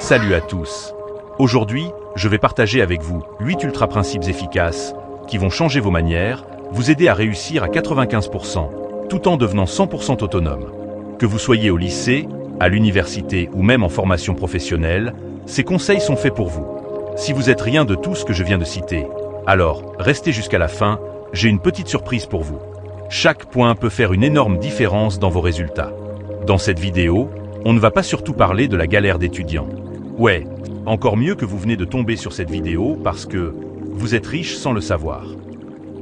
Salut à tous. Aujourd'hui, je vais partager avec vous 8 ultra-principes efficaces qui vont changer vos manières, vous aider à réussir à 95%, tout en devenant 100% autonome. Que vous soyez au lycée, à l'université ou même en formation professionnelle, ces conseils sont faits pour vous. Si vous n'êtes rien de tout ce que je viens de citer, alors restez jusqu'à la fin, j'ai une petite surprise pour vous. Chaque point peut faire une énorme différence dans vos résultats. Dans cette vidéo, on ne va pas surtout parler de la galère d'étudiant. Ouais, encore mieux que vous venez de tomber sur cette vidéo parce que vous êtes riche sans le savoir.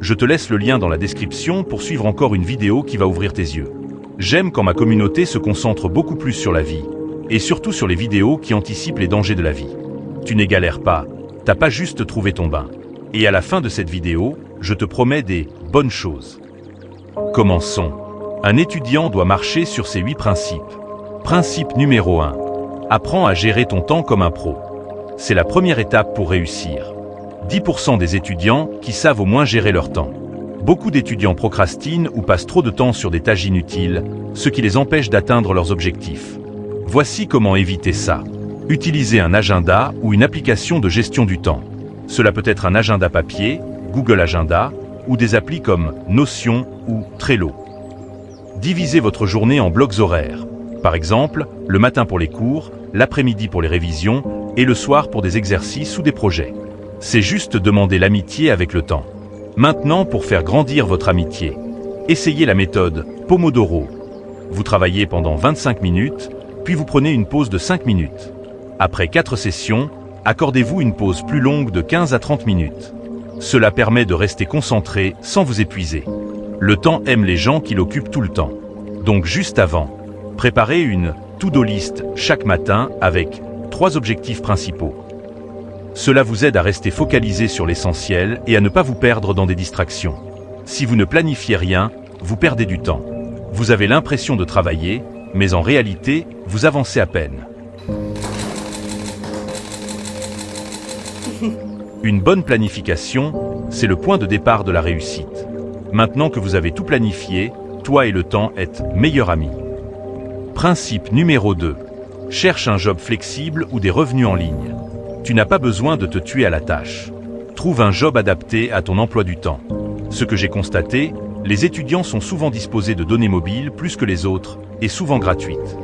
Je te laisse le lien dans la description pour suivre encore une vidéo qui va ouvrir tes yeux. J'aime quand ma communauté se concentre beaucoup plus sur la vie, et surtout sur les vidéos qui anticipent les dangers de la vie. Tu n'es galère pas, t'as pas juste trouvé ton bain. Et à la fin de cette vidéo, je te promets des bonnes choses. Commençons. Un étudiant doit marcher sur ces 8 principes. Principe numéro 1. Apprends à gérer ton temps comme un pro. C'est la première étape pour réussir. 10% des étudiants qui savent au moins gérer leur temps. Beaucoup d'étudiants procrastinent ou passent trop de temps sur des tâches inutiles, ce qui les empêche d'atteindre leurs objectifs. Voici comment éviter ça. Utilisez un agenda ou une application de gestion du temps. Cela peut être un agenda papier, Google Agenda, ou des applis comme Notion ou Trello. Divisez votre journée en blocs horaires. Par exemple, le matin pour les cours, l'après-midi pour les révisions et le soir pour des exercices ou des projets. C'est juste demander l'amitié avec le temps. Maintenant, pour faire grandir votre amitié, essayez la méthode Pomodoro. Vous travaillez pendant 25 minutes, puis vous prenez une pause de 5 minutes. Après 4 sessions, accordez-vous une pause plus longue de 15 à 30 minutes. Cela permet de rester concentré sans vous épuiser. Le temps aime les gens qui l'occupent tout le temps. Donc juste avant, préparez une to-do list chaque matin avec 3 objectifs principaux. Cela vous aide à rester focalisé sur l'essentiel et à ne pas vous perdre dans des distractions. Si vous ne planifiez rien, vous perdez du temps. Vous avez l'impression de travailler, mais en réalité, vous avancez à peine. Une bonne planification, c'est le point de départ de la réussite. Maintenant que vous avez tout planifié, toi et le temps êtes meilleurs amis. Principe numéro 2. Cherche un job flexible ou des revenus en ligne. Tu n'as pas besoin de te tuer à la tâche. Trouve un job adapté à ton emploi du temps. Ce que j'ai constaté, les étudiants sont souvent disposés de données mobiles plus que les autres, et souvent gratuites.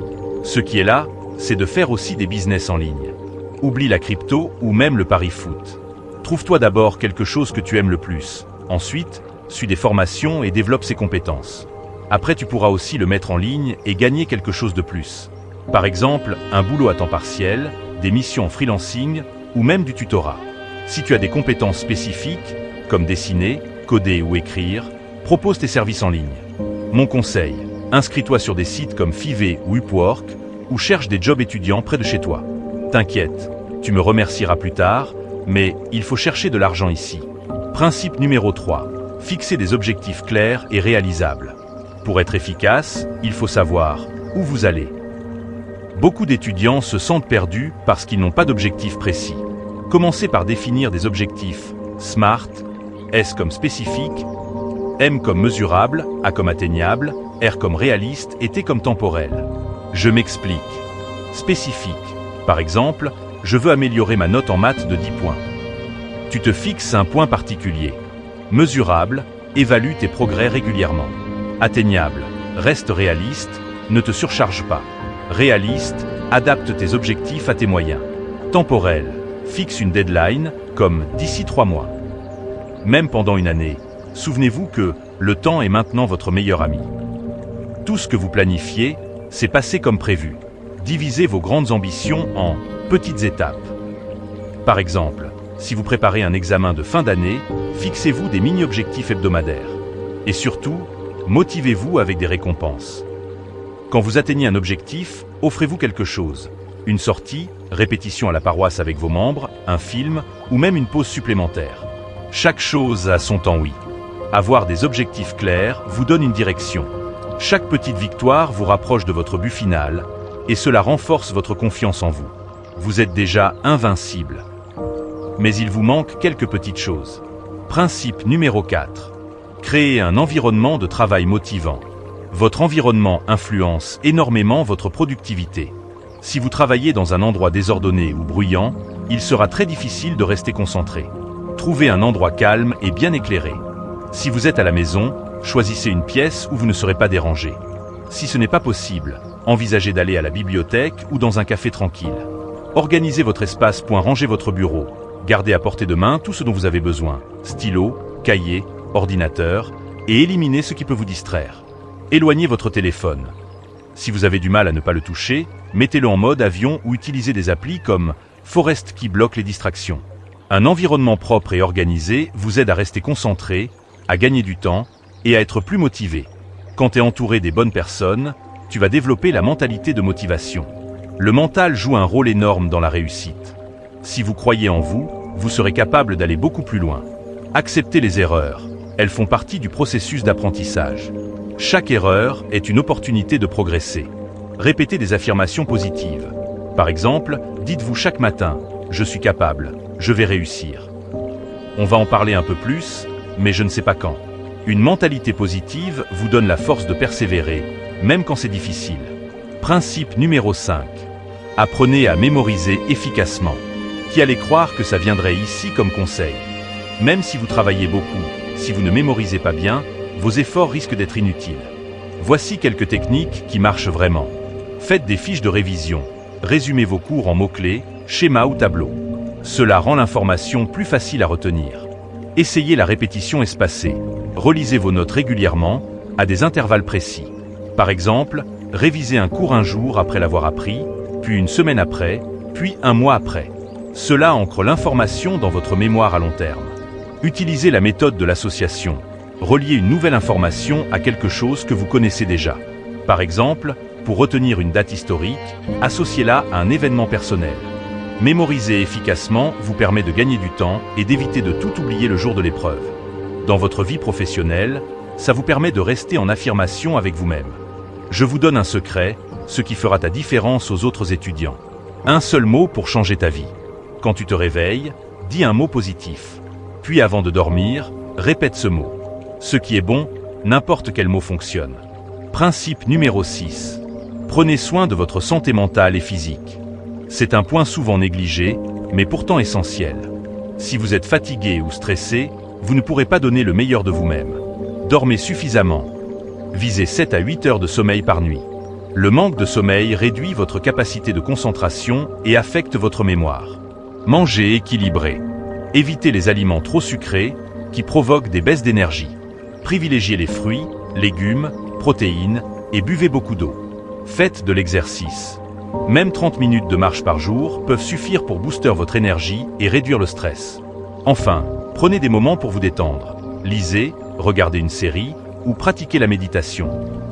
Ce qui est là, c'est de faire aussi des business en ligne. Oublie la crypto ou même le pari foot. Trouve-toi d'abord quelque chose que tu aimes le plus. Ensuite, suis des formations et développe ses compétences. Après, tu pourras aussi le mettre en ligne et gagner quelque chose de plus. Par exemple, un boulot à temps partiel, des missions en freelancing ou même du tutorat. Si tu as des compétences spécifiques, comme dessiner, coder ou écrire, propose tes services en ligne. Mon conseil, inscris-toi sur des sites comme Fiverr ou Upwork ou cherche des jobs étudiants près de chez toi. T'inquiète, tu me remercieras plus tard, mais il faut chercher de l'argent ici. Principe numéro 3. Fixer des objectifs clairs et réalisables. Pour être efficace, il faut savoir où vous allez. Beaucoup d'étudiants se sentent perdus parce qu'ils n'ont pas d'objectifs précis. Commencez par définir des objectifs SMART, S comme spécifique, M comme mesurable, A comme atteignable, R comme réaliste et T comme temporel. Je m'explique. Spécifique. Par exemple, je veux améliorer ma note en maths de 10 points. Tu te fixes un point particulier. Mesurable, évalue tes progrès régulièrement. Atteignable, reste réaliste, ne te surcharge pas. Réaliste, adapte tes objectifs à tes moyens. Temporel, fixe une deadline, comme d'ici 3 mois. Même pendant une année, souvenez-vous que le temps est maintenant votre meilleur ami. Tout ce que vous planifiez, c'est passé comme prévu. Divisez vos grandes ambitions en petites étapes. Par exemple, si vous préparez un examen de fin d'année, fixez-vous des mini-objectifs hebdomadaires. Et surtout, motivez-vous avec des récompenses. Quand vous atteignez un objectif, offrez-vous quelque chose. Une sortie, répétition à la paroisse avec vos membres, un film ou même une pause supplémentaire. Chaque chose a son temps oui. Avoir des objectifs clairs vous donne une direction. Chaque petite victoire vous rapproche de votre but final et cela renforce votre confiance en vous. Vous êtes déjà invincible. Mais il vous manque quelques petites choses. Principe numéro 4. Créez un environnement de travail motivant. Votre environnement influence énormément votre productivité. Si vous travaillez dans un endroit désordonné ou bruyant, il sera très difficile de rester concentré. Trouvez un endroit calme et bien éclairé. Si vous êtes à la maison, choisissez une pièce où vous ne serez pas dérangé. Si ce n'est pas possible, envisagez d'aller à la bibliothèque ou dans un café tranquille. Organisez votre espace. Rangez votre bureau. Gardez à portée de main tout ce dont vous avez besoin, stylo, cahier, ordinateur, et éliminez ce qui peut vous distraire. Éloignez votre téléphone. Si vous avez du mal à ne pas le toucher, mettez-le en mode avion ou utilisez des applis comme Forest qui bloquent les distractions. Un environnement propre et organisé vous aide à rester concentré, à gagner du temps et à être plus motivé. Quand tu es entouré des bonnes personnes, tu vas développer la mentalité de motivation. Le mental joue un rôle énorme dans la réussite. Si vous croyez en vous, vous serez capable d'aller beaucoup plus loin. Acceptez les erreurs. Elles font partie du processus d'apprentissage. Chaque erreur est une opportunité de progresser. Répétez des affirmations positives. Par exemple, dites-vous chaque matin « Je suis capable, je vais réussir ». On va en parler un peu plus, mais je ne sais pas quand. Une mentalité positive vous donne la force de persévérer, même quand c'est difficile. Principe numéro 5. Apprenez à mémoriser efficacement. Qui allait croire que ça viendrait ici comme conseil? Même si vous travaillez beaucoup, si vous ne mémorisez pas bien, vos efforts risquent d'être inutiles. Voici quelques techniques qui marchent vraiment. Faites des fiches de révision. Résumez vos cours en mots-clés, schémas ou tableaux. Cela rend l'information plus facile à retenir. Essayez la répétition espacée. Relisez vos notes régulièrement, à des intervalles précis. Par exemple, révisez un cours un jour après l'avoir appris, puis une semaine après, puis un mois après. Cela ancre l'information dans votre mémoire à long terme. Utilisez la méthode de l'association. Reliez une nouvelle information à quelque chose que vous connaissez déjà. Par exemple, pour retenir une date historique, associez-la à un événement personnel. Mémoriser efficacement vous permet de gagner du temps et d'éviter de tout oublier le jour de l'épreuve. Dans votre vie professionnelle, ça vous permet de rester en affirmation avec vous-même. Je vous donne un secret, ce qui fera ta différence aux autres étudiants. Un seul mot pour changer ta vie. Quand tu te réveilles, dis un mot positif. Puis avant de dormir, répète ce mot. Ce qui est bon, n'importe quel mot fonctionne. Principe numéro 6. Prenez soin de votre santé mentale et physique. C'est un point souvent négligé, mais pourtant essentiel. Si vous êtes fatigué ou stressé, vous ne pourrez pas donner le meilleur de vous-même. Dormez suffisamment. Visez 7 à 8 heures de sommeil par nuit. Le manque de sommeil réduit votre capacité de concentration et affecte votre mémoire. Mangez équilibré. Évitez les aliments trop sucrés qui provoquent des baisses d'énergie. Privilégiez les fruits, légumes, protéines et buvez beaucoup d'eau. Faites de l'exercice. Même 30 minutes de marche par jour peuvent suffire pour booster votre énergie et réduire le stress. Enfin, prenez des moments pour vous détendre. Lisez, regardez une série ou pratiquez la méditation.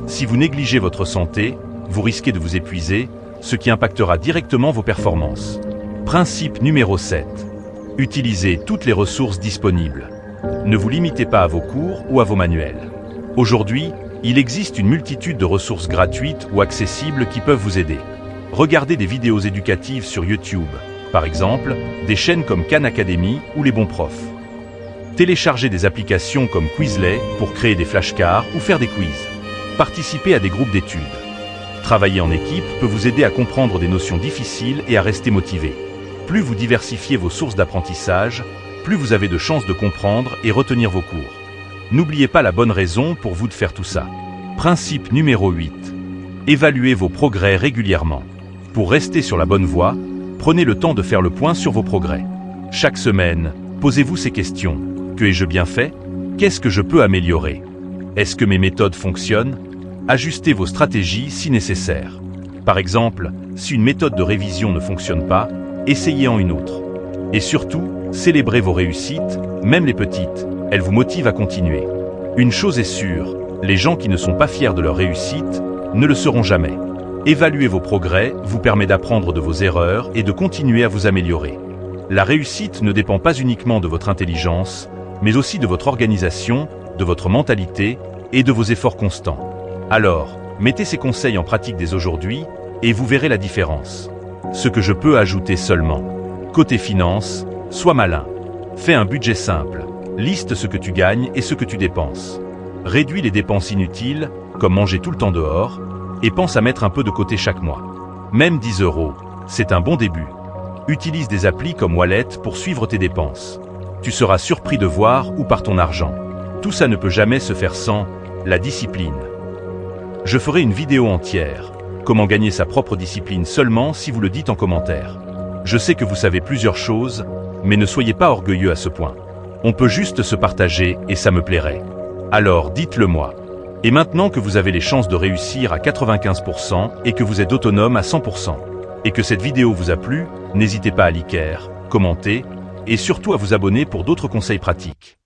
Si vous négligez votre santé, vous risquez de vous épuiser, ce qui impactera directement vos performances. Principe numéro 7. Utilisez toutes les ressources disponibles. Ne vous limitez pas à vos cours ou à vos manuels. Aujourd'hui, il existe une multitude de ressources gratuites ou accessibles qui peuvent vous aider. Regardez des vidéos éducatives sur YouTube, par exemple, des chaînes comme Khan Academy ou Les Bons Profs. Téléchargez des applications comme Quizlet pour créer des flashcards ou faire des quiz. Participez à des groupes d'études. Travailler en équipe peut vous aider à comprendre des notions difficiles et à rester motivé. Plus vous diversifiez vos sources d'apprentissage, plus vous avez de chances de comprendre et retenir vos cours. N'oubliez pas la bonne raison pour vous de faire tout ça. Principe numéro 8. Évaluez vos progrès régulièrement. Pour rester sur la bonne voie, prenez le temps de faire le point sur vos progrès. Chaque semaine, posez-vous ces questions. Que ai-je bien fait? Qu'est-ce que je peux améliorer? Est-ce que mes méthodes fonctionnent? Ajustez vos stratégies si nécessaire. Par exemple, si une méthode de révision ne fonctionne pas, essayez en une autre. Et surtout, célébrez vos réussites, même les petites. Elles vous motivent à continuer. Une chose est sûre, les gens qui ne sont pas fiers de leur réussite ne le seront jamais. Évaluer vos progrès vous permet d'apprendre de vos erreurs et de continuer à vous améliorer. La réussite ne dépend pas uniquement de votre intelligence, mais aussi de votre organisation, de votre mentalité et de vos efforts constants. Alors, mettez ces conseils en pratique dès aujourd'hui et vous verrez la différence. Ce que je peux ajouter seulement. Côté finance, sois malin. Fais un budget simple. Liste ce que tu gagnes et ce que tu dépenses. Réduis les dépenses inutiles, comme manger tout le temps dehors, et pense à mettre un peu de côté chaque mois. Même 10 €, c'est un bon début. Utilise des applis comme Wallet pour suivre tes dépenses. Tu seras surpris de voir où part ton argent. Tout ça ne peut jamais se faire sans la discipline. Je ferai une vidéo entière. Comment gagner sa propre discipline seulement si vous le dites en commentaire. Je sais que vous savez plusieurs choses, mais ne soyez pas orgueilleux à ce point. On peut juste se partager et ça me plairait. Alors dites-le moi. Et maintenant que vous avez les chances de réussir à 95% et que vous êtes autonome à 100%, et que cette vidéo vous a plu, n'hésitez pas à liker, commenter, et surtout à vous abonner pour d'autres conseils pratiques.